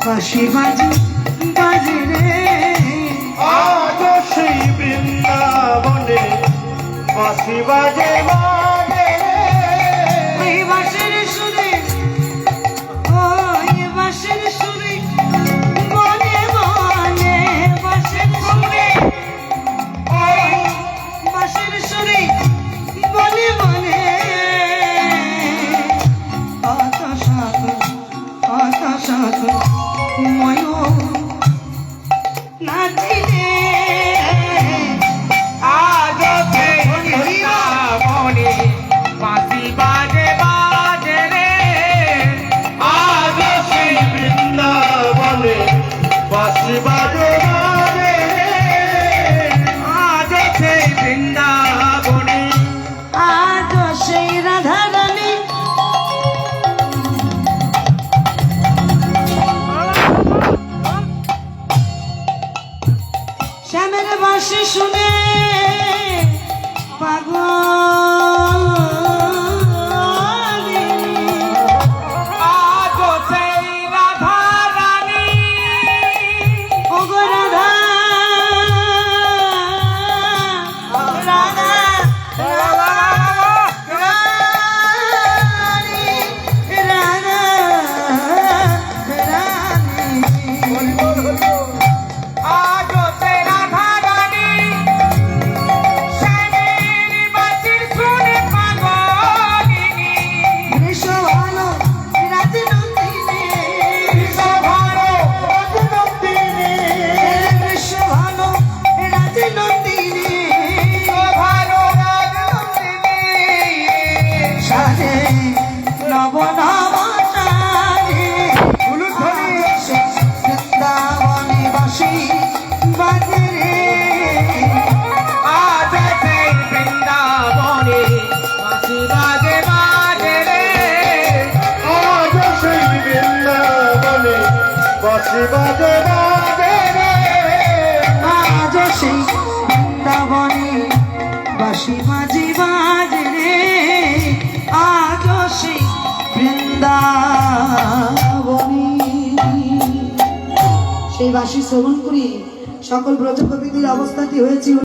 বাঁশি বাজে বাজে রে আজ সেই বৃন্দাবনে বাঁশি বাজে বাজে রে ওই বাঁশির সুরে ওই বাঁশির সুরে বনে বনে বাঁশির সুরে ওই বাঁশির সুরে বনে বনে অত শত ময়ূর নাচিলে আজ সেই বৃন্দাবনে বাঁশি বাজে বাজে রে আজ সেই বৃন্দাবনে বাঁশি বাজে বাজে রে আজ সেই বৃন্দাবনে আজ সেই রাধা রানী শ্যামের বাঁশি শুনে পাগল আজ সেই রাধা রানী ওগো রাধা রাধা আজ সেই রাধা রানী শ্যামের বাঁশির সুরে পাগলিনী ভালো রাতে নন্দিনী ভালো নন্দিনী ভালো রাতে নন্দিনী ভালো নন্দিনী সাজে নব নব সাজে বৃন্দাবনে বাঁশি বাজে রে আজ সেই বৃন্দাবনে বাঁশি বাজে বাজে রে আজ সেই বৃন্দাবনে বাঁশি বাজে বাজে রে আজ সেই বৃন্দাবনে বাঁশি বাজে বাজে রে আজ সেই বৃন্দাবনে সেই বাঁশি শ্রবণ করি সকল ব্রজকবিদের অবস্থাটি হয়েছিল।